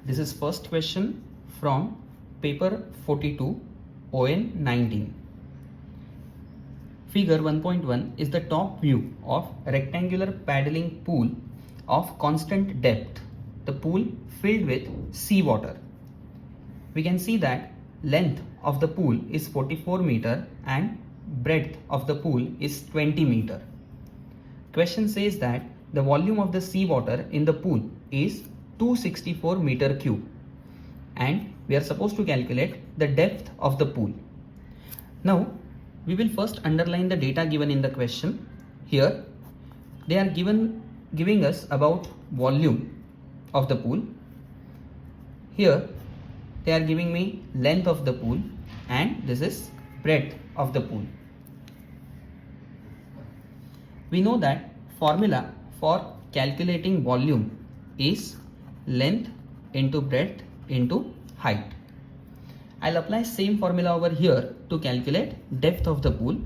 This is first question from paper 42 ON 19. Figure 1.1 is the top view of rectangular paddling pool of constant depth. The pool filled with seawater. We can see that length of the pool is 44 meter and breadth of the pool is 20 meter. Question says that the volume of the seawater in the pool is 264 meter cube and we are supposed to calculate the depth of the pool. Now we will first underline the data given in the question. Here they are giving us about volume of the pool. Here they are giving me length of the pool and this is breadth of the pool. We know that formula for calculating volume is length into breadth into height. I'll apply same formula over here to calculate depth of the pool.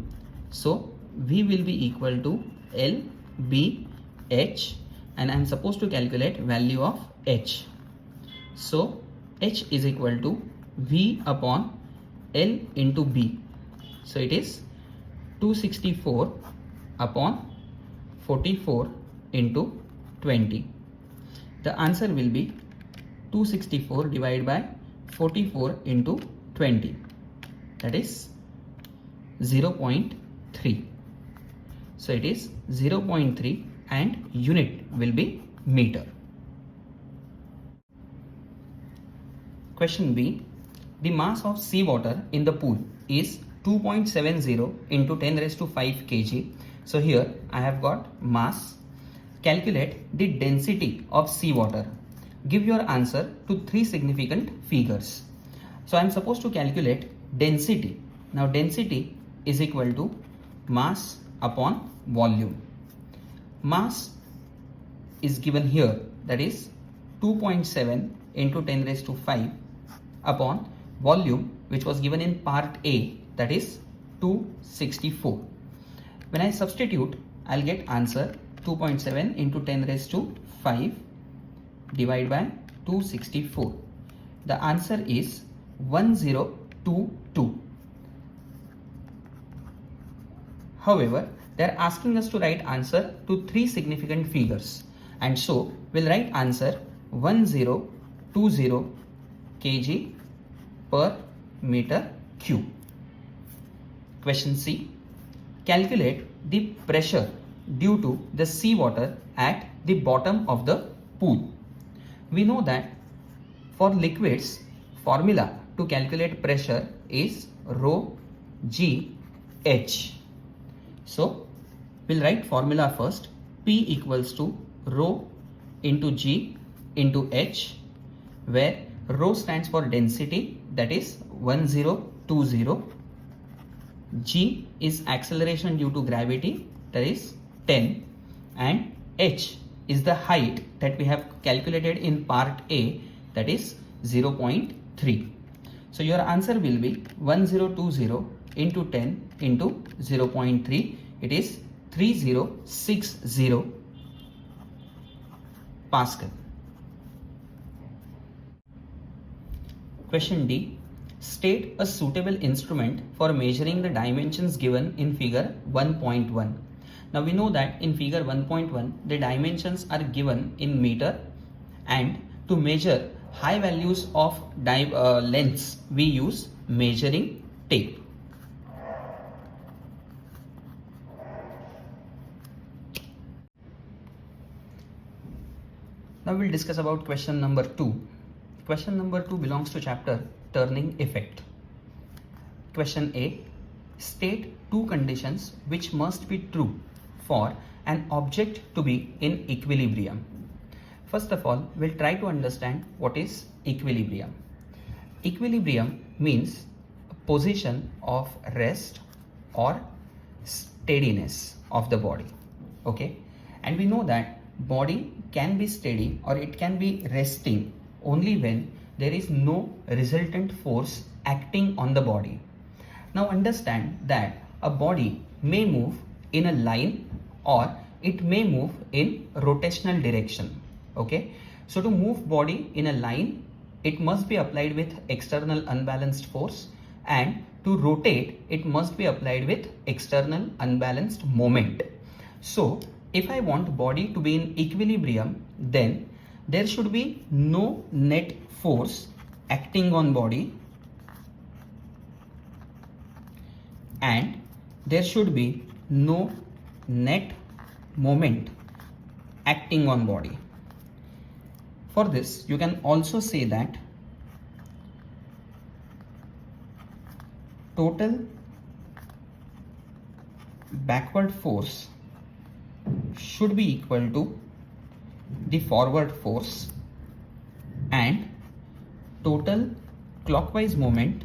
So V will be equal to L B H and I'm supposed to calculate value of H. So H is equal to V upon L into B. So it is 264 upon 44 into 20. The answer will be 264 divided by 44 into 20. That is 0.3. So it is 0.3 and unit will be meter. Question B. The mass of seawater in the pool is 2.70 into 10 raised to 5 kg. So here I have got mass. Calculate the density of seawater. Give your answer to 3 significant figures. So I am supposed to calculate density. Now density is equal to mass upon volume. Mass is given here, that is 2.7 into 10 raised to 5 upon volume, which was given in part A, that is 264. When I substitute, I'll get answer 2.7 into 10 raised to 5 divided by 264. The answer is 1022. However, they are asking us to write answer to 3 significant figures, and so we'll write answer 1020 kg per meter cube. Question C. Calculate the pressure due to the seawater at the bottom of the pool. We know that for liquids, formula to calculate pressure is rho g h. So we'll write formula first. P equals to rho into g into h, where rho stands for density, that is 1020. G is acceleration due to gravity, that is 10, and h is the height that we have calculated in part A, that is 0.3. So your answer will be 1020 into 10 into 0.3. It is 3060 Pascal. Question D. State a suitable instrument for measuring the dimensions given in figure 1.1. Now we know that in figure 1.1 the dimensions are given in meter, and to measure high values of lengths we use measuring tape. Now we'll discuss about question number 2. Question number 2 belongs to chapter turning effect. Question A. State 2 conditions which must be true for an object to be in equilibrium. First of all, we'll try to understand what is equilibrium. Equilibrium means a position of rest or steadiness of the body. Okay, and we know that body can be steady or it can be resting only when there is no resultant force acting on the body. Now understand that a body may move in a line or it may move in rotational direction. Okay, So to move body in a line, it must be applied with external unbalanced force, and to rotate, it must be applied with external unbalanced moment. So if I want body to be in equilibrium, then there should be no net force acting on body, and there should be no net moment acting on body. For this, you can also say that total backward force should be equal to the forward force, and total clockwise moment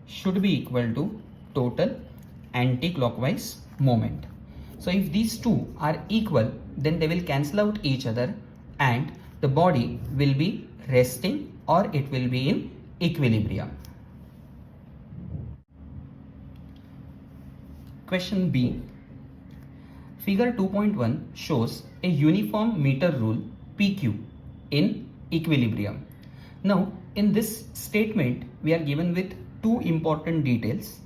should be equal to total anti-clockwise moment. So if these two are equal, then they will cancel out each other and the body will be resting or it will be in equilibrium. Question B. Figure 2.1 shows a uniform meter rule PQ in equilibrium. Now in this statement we are given with two important details.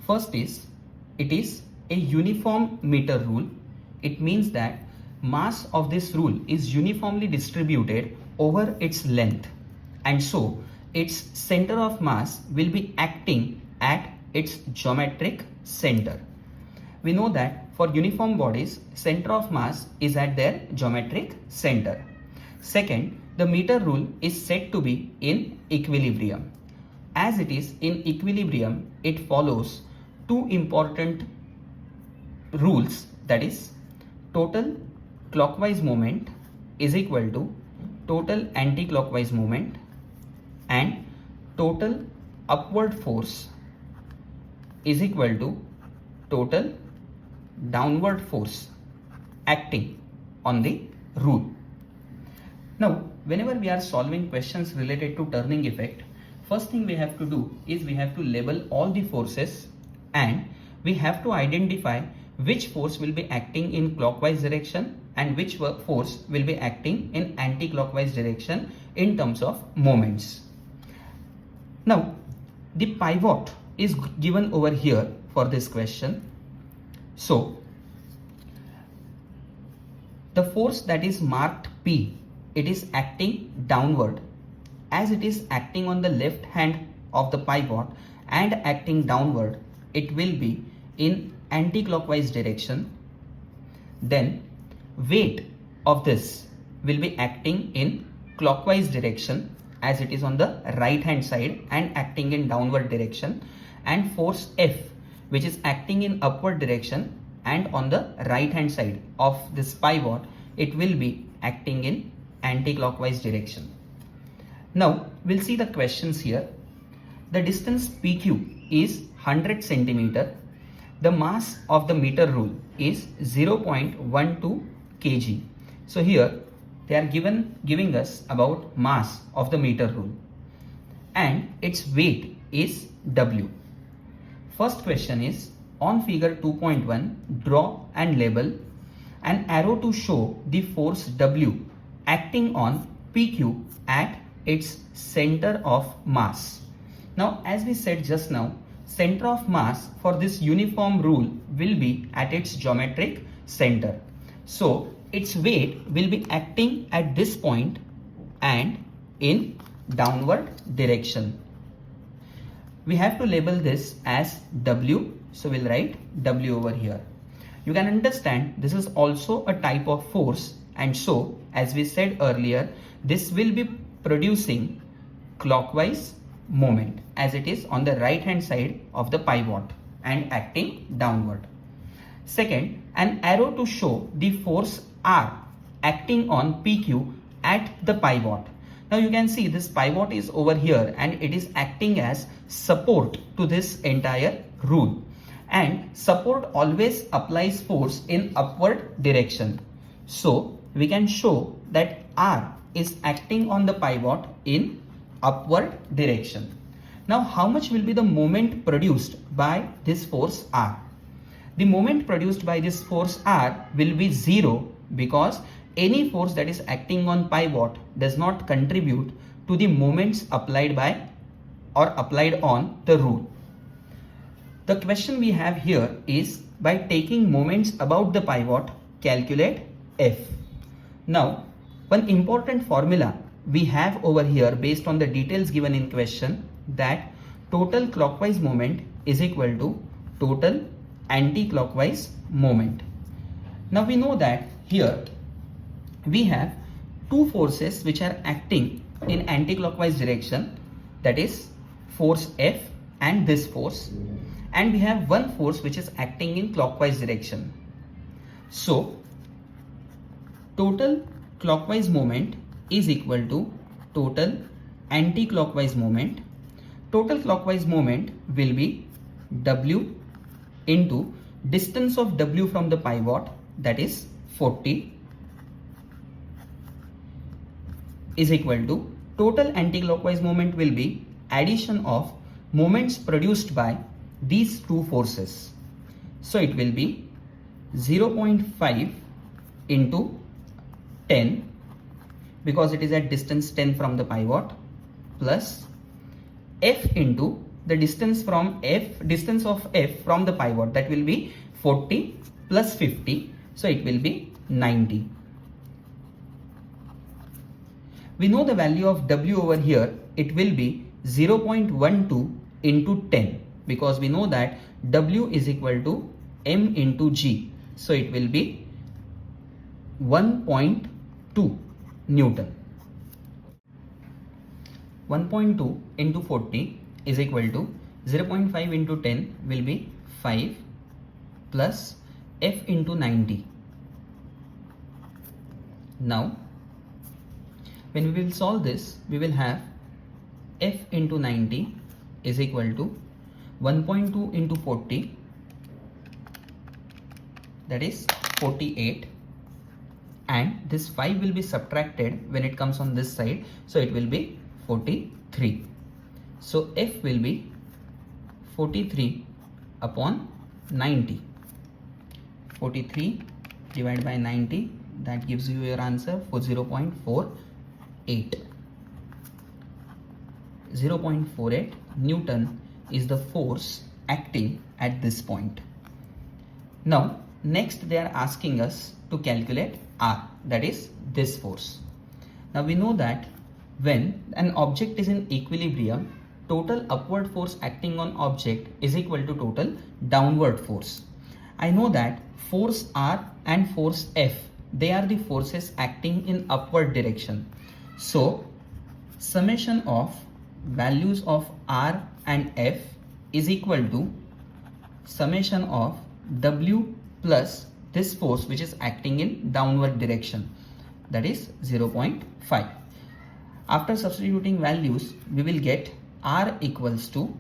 First is, it is a uniform meter rule. It means that mass of this rule is uniformly distributed over its length, and so its center of mass will be acting at its geometric center. We know that for uniform bodies, center of mass is at their geometric center. Second, the meter rule is said to be in equilibrium. As it is in equilibrium, it follows two important rules, that is, total clockwise moment is equal to total anti-clockwise moment, and total upward force is equal to total downward force acting on the rule. Now, whenever we are solving questions related to turning effect, first thing we have to do is we have to label all the forces, and we have to identify which force will be acting in clockwise direction and which force will be acting in anti-clockwise direction in terms of moments. Now, the pivot is given over here for this question. So, the force that is marked P, it is acting downward. As it is acting on the left hand of the pivot and acting downward, it will be in anti-clockwise direction. Then weight of this will be acting in clockwise direction as it is on the right hand side and acting in downward direction, and force F, which is acting in upward direction and on the right hand side of this pivot, it will be acting in anti-clockwise direction. Now we'll see the questions here. The distance PQ is 100 centimeter. The mass of the meter rule is 0.12 kg. So here they are giving us about mass of the meter rule, and its weight is W. First question is, on figure 2.1, draw and label an arrow to show the force W acting on PQ at its center of mass. Now, as we said just now, center of mass for this uniform rule will be at its geometric center. So its weight will be acting at this point and in downward direction. We have to label this as W, so we'll write W over here. You can understand this is also a type of force, and so as we said earlier, this will be producing clockwise moment as it is on the right hand side of the pivot and acting downward. Second, an arrow to show the force R acting on PQ at the pivot. Now you can see this pivot is over here and it is acting as support to this entire rule, and support always applies force in upward direction. So we can show that R is acting on the pivot in upward direction. Now how much will be the moment produced by this force R? The moment produced by this force R will be 0 because any force that is acting on pivot does not contribute to the moments applied by or applied on the rule. The question we have here is, by taking moments about the pivot, calculate F. Now, one important formula we have over here based on the details given in question, that total clockwise moment is equal to total anti-clockwise moment. Now we know that here we have two forces which are acting in anti-clockwise direction, that is force F and this force, and we have one force which is acting in clockwise direction. So total clockwise moment is equal to total anti-clockwise moment. Total clockwise moment will be W into distance of W from the pivot, that is 40, is equal to total anti-clockwise moment will be addition of moments produced by these two forces. So it will be 0.5 into 10, because it is at distance 10 from the pivot, plus F into the distance of F from the pivot, that will be 40 plus 50, so it will be 90. We know the value of W over here, it will be 0.12 into 10, because we know that W is equal to M into G, so it will be 1.2 Newton. 1.2 into 40 is equal to 0.5 into 10 will be 5 plus F into 90. Now when we will solve this, we will have F into 90 is equal to 1.2 into 40, that is 48, and this 5 will be subtracted when it comes on this side, so it will be 43. So F will be 43 upon 90. 43 divided by 90, that gives you your answer for 0.48. 0.48 Newton is the force acting at this point. Now next they are asking us to calculate R, that is this force. Now we know that when an object is in equilibrium, total upward force acting on object is equal to total downward force. I know that force R and force F, they are the forces acting in upward direction. So summation of values of R and F is equal to summation of W plus this force which is acting in downward direction, that is 0.5. After substituting values, we will get R equals to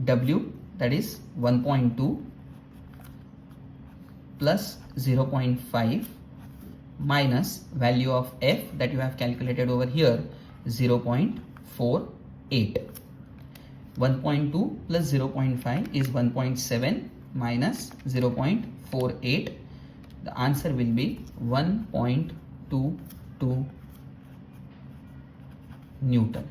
W, that is 1.2 plus 0.5 minus value of F that you have calculated over here, 0.48. 1.2 plus 0.5 is 1.7 minus 0.48. The answer will be 1.22 Newton.